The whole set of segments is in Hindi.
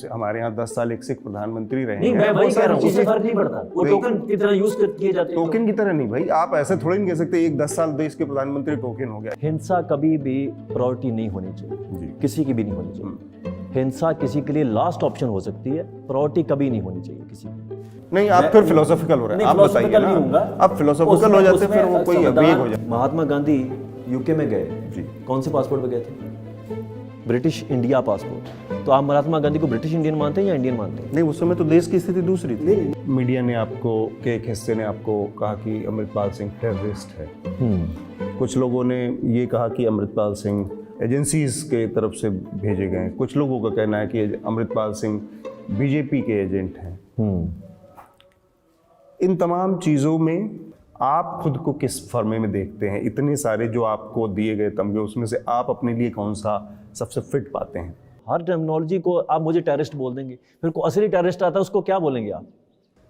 हमारे यहाँ 10 साल एक सिख प्रधानमंत्री रहे नहीं, हैं। मैं वही बहुत कह रहा सारी हूँ, उससे चीजें- फर्क नहीं पड़ता। वो टोकन की तरह यूज किए जाते हैं। टोकन की तरह नहीं भाई, आप ऐसे थोड़ी नहीं कह सकते एक 10 साल देश के प्रधानमंत्री टोकन हो गया। हिंसा कभी भी प्रायोरिटी नहीं होनी चाहिए जी। किसी की भी नहीं होनी चाहिए। हिंसा किसी के लिए लास्ट ऑप्शन हो सकती है, प्रायोरिटी कभी नहीं होनी चाहिए किसी की। नहीं, आप फिर फिलोसॉफिकल हो रहे हैं, आप बताइए philosophical ना, नहीं होऊंगा। आप फिलोसॉफिकल हो जाते फिर वो कोई वेग हो जाए। महात्मा गांधी यूके में गए जी। कौन से पासपोर्ट पे गए थे? British India passport. तो आप महात्मा गांधी को ब्रिटिश इंडियन मानते हैं या इंडियन मानते हैं? नहीं, उस समय तो देश की स्थिति दूसरी थी। मीडिया ने आपको के एक हिस्से ने आपको कहा कि अमृतपाल सिंह टेररिस्ट है। कुछ लोगों ने ये कहा कि अमृतपाल सिंह एजेंसीज के तरफ से भेजे गए हैं। कुछ लोगों का कहना है कि अमृतपाल सिंह बीजेपी के एजेंट हैं। इन तमाम चीज़ों में आप खुद को किस फर्मे में देखते हैं? इतने सारे जो आपको दिए गए तमगे, उसमें से आप अपने लिए कौन सा सबसे फिट पाते हैं? हर टर्मिनोलॉजी को आप मुझे टेररिस्ट बोल देंगे, फिर को असली टेररिस्ट आता है उसको क्या बोलेंगे आप?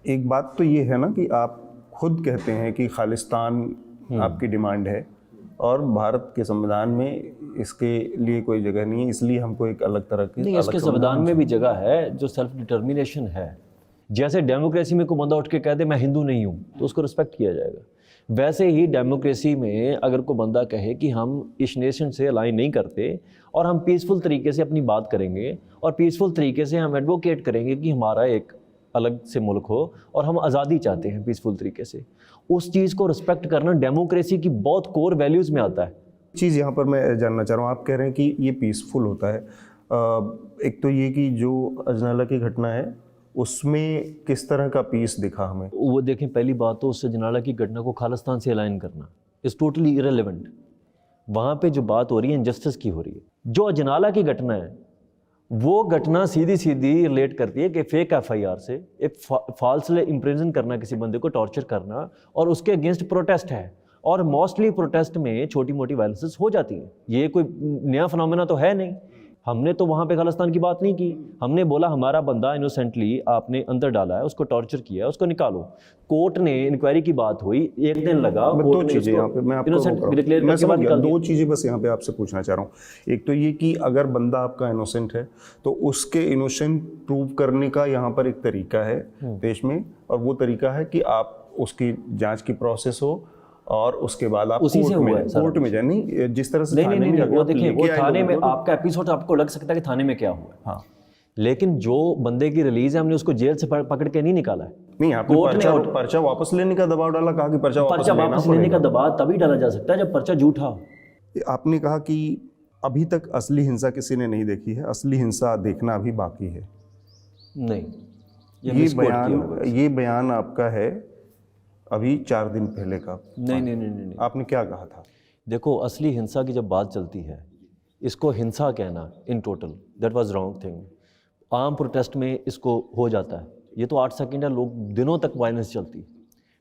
एक बात तो ये है ना कि आप खुद कहते हैं कि खालिस्तान आपकी डिमांड है और भारत के संविधान में इसके लिए कोई जगह नहीं है, इसलिए हमको एक अलग तरह की नहीं, इसके संविधान में भी जगह है जो सेल्फ डिटर्मिनेशन है। जैसे डेमोक्रेसी में कोई बंदा उठ के कह दे मैं हिंदू नहीं हूँ तो उसको रिस्पेक्ट किया जाएगा, वैसे ही डेमोक्रेसी में अगर कोई बंदा कहे कि हम इस नेशन से अलाइन नहीं करते और हम पीसफुल तरीके से अपनी बात करेंगे और पीसफुल तरीके से हम एडवोकेट करेंगे कि हमारा एक अलग से मुल्क हो और हम आज़ादी चाहते हैं पीसफुल तरीके से, उस चीज़ को रिस्पेक्ट करना डेमोक्रेसी की बहुत कोर वैल्यूज़ में आता है। चीज़ यहाँ पर मैं जानना चाह रहा हूँ, आप कह रहे हैं कि ये पीसफुल होता है। एक तो ये कि जो अजनाला की घटना है उसमें किस तरह का पीस दिखा हमें? वो देखें, पहली बात तो उससे जनाला की घटना को खालिस्तान से अलाइन करना इज़ टोटली इरेलेवेंट। वहाँ पे जो बात हो रही है इनजस्टिस की हो रही है। जो अजनाला की घटना है वो घटना सीधी सीधी रिलेट करती है कि फेक एफआईआर से एक फॉल्सली इम्प्रिजन करना, किसी बंदे को टॉर्चर करना, और उसके अगेंस्ट प्रोटेस्ट है। और मोस्टली प्रोटेस्ट में छोटी मोटी वायलेंसेस हो जाती हैं, ये कोई नया फिनोमेना तो है नहीं। हमने तो वहाँ पे खालिस्तान की बात नहीं की, हमने बोला हमारा बंदा इनोसेंटली आपने अंदर डाला है, उसको टॉर्चर किया है, उसको निकालो। कोर्ट ने इंक्वायरी की बात हुई, एक दिन लगा। दो चीज़ें यहाँ पे मैं आपको मैं समझ गया, दो चीज़ें बस यहाँ पे आपसे पूछना चाह रहा हूँ। एक तो ये कि अगर बंदा आपका इनोसेंट है तो उसके इनोसेंट प्रूव करने का यहाँ पर एक तरीका है देश में, और वो तरीका है कि आप उसकी जाँच की प्रोसेस हो और उसके बाद आप कोर्ट में जाए। नहीं, जिस तरह से थाने में वो देखिए, वो थाने में आपका एपिसोड आपको लग सकता है कि थाने में क्या हुआ। हाँ, लेकिन जो बंदे की रिलीज है हमने उसको जेल से पकड़ के नहीं निकाला है। नहीं, आपने पर्चा वापस लेने का दबाव डाला, कहा कि पर्चा वापस लेने का दबाव तभी डाला जा सकता है जब पर्चा झूठा हो। आपने कहा कि अभी तक असली हिंसा किसी ने नहीं देखी है, असली हिंसा देखना अभी बाकी है। नहीं, ये बयान आपका है अभी 4 दिन पहले का। नहीं, आपने क्या कहा था? देखो, असली हिंसा की जब बात चलती है, इसको हिंसा कहना in total that was wrong thing. आम प्रोटेस्ट में इसको हो जाता है, ये तो 8 सेकंड है, लोग दिनों तक वायलेंस चलती।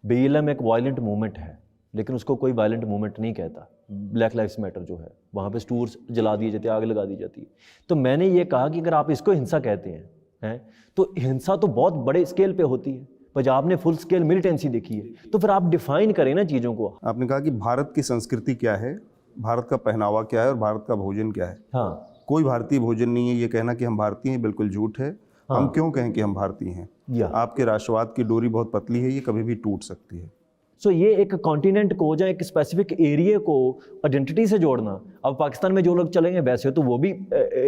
BLM एक वायलेंट मूवमेंट है, लेकिन उसको कोई वायलेंट मूवमेंट नहीं कहता। ब्लैक लाइव्स मैटर जो है, वहाँ पे स्टूर्स जला दिए जाते हैं, आग लगा दी जाती है। तो मैंने ये कहा कि अगर आप इसको हिंसा कहते हैं तो हिंसा तो बहुत बड़े स्केल पे होती है। पंजाब ने फुल स्केल मिलिटेंसी देखी है, तो फिर आप डिफाइन करें ना चीज़ों को। आपने कहा कि भारत की संस्कृति क्या है, भारत का पहनावा क्या है और भारत का भोजन क्या है। हाँ, कोई भारतीय भोजन नहीं है। ये कहना कि हम भारतीय हैं बिल्कुल झूठ है। हाँ। हम क्यों कहें कि हम भारतीय हैं? आपके राष्ट्रवाद की डोरी बहुत पतली है, ये कभी भी टूट सकती है। सो ये एक कॉन्टिनेंट को या एक स्पेसिफिक एरिया को आइडेंटिटी से जोड़ना। अब पाकिस्तान में जो लोग चलेंगे वैसे तो वो भी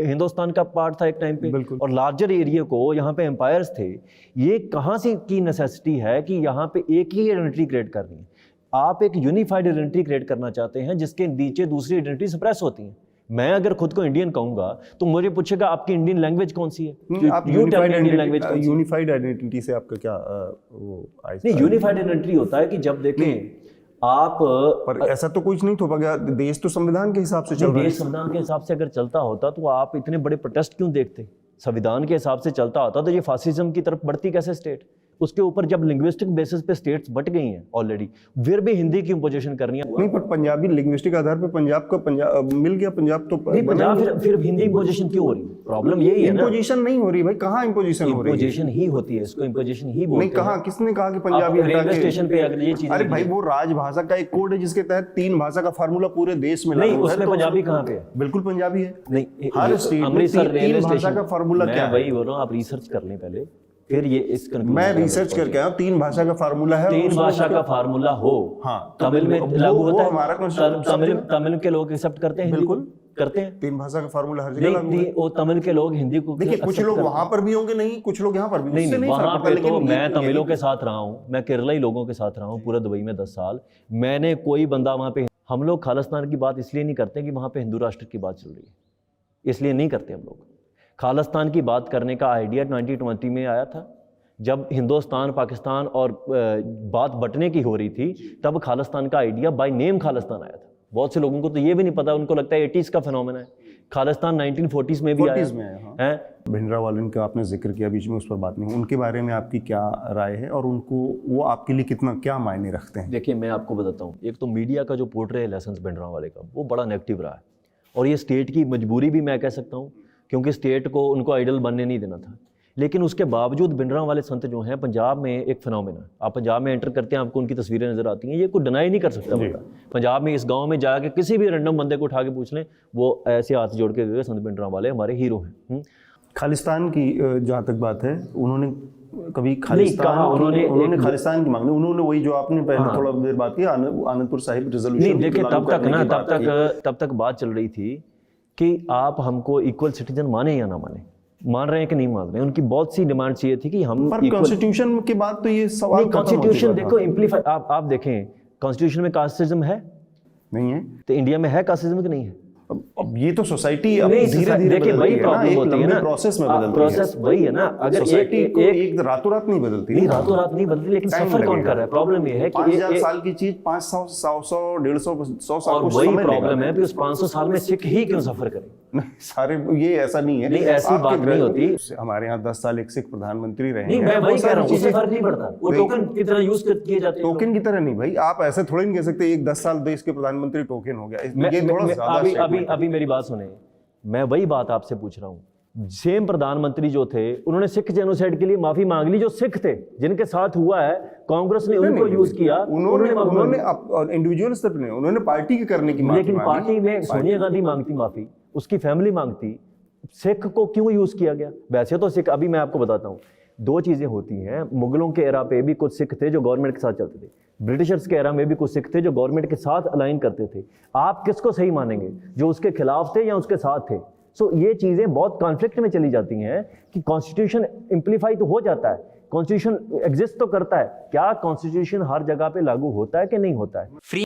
हिंदुस्तान का पार्ट था एक टाइम पे, और लार्जर एरिया को, यहाँ पे एम्पायर्स थे। ये कहाँ से की नेसेसिटी है कि यहाँ पे एक ही आइडेंटिटी क्रिएट करनी है। आप एक यूनिफाइड आइडेंटिटी क्रिएट करना चाहते हैं जिसके नीचे दूसरी आइडेंटिटी सप्रेस होती है। मैं अगर खुद को इंडियन कहूंगा तो मुझे पूछेगा आपकी इंडियन लैंग्वेज कौन सी है? यूनिफाइड आइडेंटिटी से आपका क्या नहीं, यूनिफाइड आइडेंटिटी होता है कि जब देखें आप, पर ऐसा तो कुछ नहीं हो पाएगा। देश तो संविधान के हिसाब से चल रहा है। देश संविधान के हिसाब से अगर चलता होता तो आप इतने बड़े प्रोटेस्ट क्यों देखते? संविधान के हिसाब से चलता होता तो ये फासिज्म की तरफ बढ़ती कैसे स्टेट? उसके ऊपर जब लिंग्विस्टिक बेसिस पे स्टेट्स बट गई हैं ऑलरेडी, फिर भी हिंदी की इंपोजिशन करनी है। नहीं, पर पंजाबी लिंग्विस्टिक आधार पे पंजाब मिल गया, पंजाब तो नहीं, पंजाब फिर हिंदी इंपोजिशन क्यों हो रही है? प्रॉब्लम यही है ना, इंपोजिशन नहीं हो रही भाई, कहाँ इंपोजिशन हो रही है? इंपोजिशन ही होती है, इसको इंपोजिशन ही बोलते नहीं, हैं। कहाँ, किसने कहा कि पंजाबी हटा रेलवे के? स्टेशन पे अगर ये चीज, अरे भाई, वो राजभाषा का एक कोड है जिसके तहत 3 भाषा का फार्मूला पूरे देश में नहीं, लागू है। उसमें तो पंजाबी कहाँ पे है? बिल्कुल पंजाबी है। नहीं, हर स्टेट में अमृतसर रेलवे तीन भाषा स्टेशन का फार्मूला क्या है? वही बोल रहा हूँ, आप रिसर्च कर लें पहले, फिर ये इस मैं रिसर्च करके आया, 3 भाषा का फार्मूला है। 3 भाषा का फार्मूला हो, हाँ, तमिल में लागू होता है, हमारा तमिल के लोग एक्सेप्ट करते हैं, बिल्कुल करते हैं। 3 भाषा का फार्मूला हर जगह लागू है। नहीं, वो तमिल के लोग हिंदी को देखिए, कुछ लोग वहां पर भी होंगे, नहीं कुछ लोग यहाँ पर भी, उससे नहीं वहां फर्क पड़ता। पे तो लेकिन मैं तमिलों के साथ रहा हूँ, मैं केरलाई लोगों के साथ रहा हूँ पूरा दुबई में 10 साल। मैंने कोई बंदा वहां पे, हम लोग खालिस्तान की बात इसलिए नहीं करते कि वहां पे हिंदू राष्ट्र की बात चल रही है, इसलिए नहीं करते हम लोग। खालिस्तान की बात करने का आइडिया 1920 में आया था, जब हिंदुस्तान पाकिस्तान और बात बंटने की हो रही थी, तब खालिस्तान का आइडिया बाय नेम खालिस्तान आया था। बहुत से लोगों को तो ये भी नहीं पता, उनको लगता है 80s का फिनोमेना है। खालिस्तान 1940s में भी आया है। भिंडरावालन का आपने जिक्र किया बीच में, उस पर बात नहीं, उनके बारे में आपकी क्या राय है और उनको वो आपके लिए कितना क्या मायने रखते हैं? देखिए, मैं आपको बताता हूँ, एक तो मीडिया का जो पोर्ट्रेयल है भिंडरावाले का, वो बड़ा नेगेटिव रहा है, और ये स्टेट की मजबूरी भी मैं कह सकता हूँ, क्योंकि स्टेट को उनको आइडल बनने नहीं देना था। लेकिन उसके बावजूद भिंडरावाले संत जो हैं, पंजाब में एक फिनोमेना, आप पंजाब में एंटर करते हैं, आपको उनकी तस्वीरें नजर आती हैं, ये कोई डिनाई नहीं कर सकता बंदा। पंजाब में इस गांव में जाके किसी भी रैंडम बंदे को उठा के पूछ लें, वो ऐसे हाथ जोड़ के गए, संत भिंडरावाले हमारे हीरो हैं। खालिस्तान की जहाँ तक बात है, उन्होंने कभी खालिस्तान उन्होंने खालिस्तान की मांग, उन्होंने वही जो आपने पहले थोड़ा देर बात की, आनंदपुर साहिब रेजोल्यूशन। देखिए, तब तक बात चल रही थी कि आप हमको इक्वल सिटीजन माने या ना माने, मान रहे हैं कि नहीं मान रहे हैं। उनकी बहुत सी डिमांड्स ये थी कि हम, पर कॉन्स्टिट्यूशन के बाद तो ये सवाल, कॉन्स्टिट्यूशन देखो इम्प्लीफाई, आप देखें, कॉन्स्टिट्यूशन में कास्टिज्म है नहीं है, तो इंडिया में है कास्टिज्म कि नहीं है? अब ये तो सोसाइटी धीरे-धीरे देखिए, वही प्रॉब्लम होती है ना, प्रोसेस में बदलती है। प्रोसेस वही है ना, अगर एक रातों रात नहीं बदलती, नहीं रातों रात नहीं बदलती, लेकिन सफर कौन कर रहा है? प्रॉब्लम ये है कि 5000 साल की चीज 500 150 100 साल, और वही प्रॉब्लम है कि उस 500 साल में सिख ही क्यों सफर करें? सारे, ये ऐसा नहीं है, नहीं ऐसी बात नहीं होती। हमारे यहाँ 10 साल एक सिख प्रधानमंत्री रहे, नहीं मैं वही कह रहा हूँ, उससे फर्क नहीं पड़ता, वो टोकन की तरह यूज किए जाते हैं। टोकन की तरह नहीं भाई, आप ऐसे थोड़ी नहीं कह सकते एक 10 साल देश के प्रधानमंत्री टोकन हो गया, ये थोड़ा ज्यादा। अभी मेरी बात सुने, मैं वही बात आपसे पूछ रहा हूँ। सेम प्रधानमंत्री जो थे, उन्होंने सिख जेनोसाइड के लिए माफी मांग ली, जो सिख थे जिनके साथ हुआ है, कांग्रेस ने उनको यूज किया, उन्होंने इंडिविजुअल स्तर पे, उन्होंने पार्टी के करने की मांग, लेकिन पार्टी में सोनिया गांधी मांगती माफी, उसकी फैमिली मांगती, सिख को क्यों यूज किया गया? वैसे तो सिख, अभी मैं आपको बताता हूँ, 2 चीजें होती हैं। मुगलों के एरा पे भी कुछ सिख थे जो गवर्नमेंट के साथ चलते थे, ब्रिटिशर्स के एरा में भी कुछ सिख थे जो गवर्नमेंट के साथ अलाइन करते थे। आप किसको सही मानेंगे, जो उसके खिलाफ थे या उसके साथ थे? सो ये चीजें बहुत कॉन्फ्लिक्ट में चली जाती हैं कि कॉन्स्टिट्यूशन इम्प्लीफाई तो हो जाता है, कॉन्स्टिट्यूशन एग्जिस्ट तो करता है, क्या कॉन्स्टिट्यूशन हर जगह पे लागू होता है कि नहीं होता है?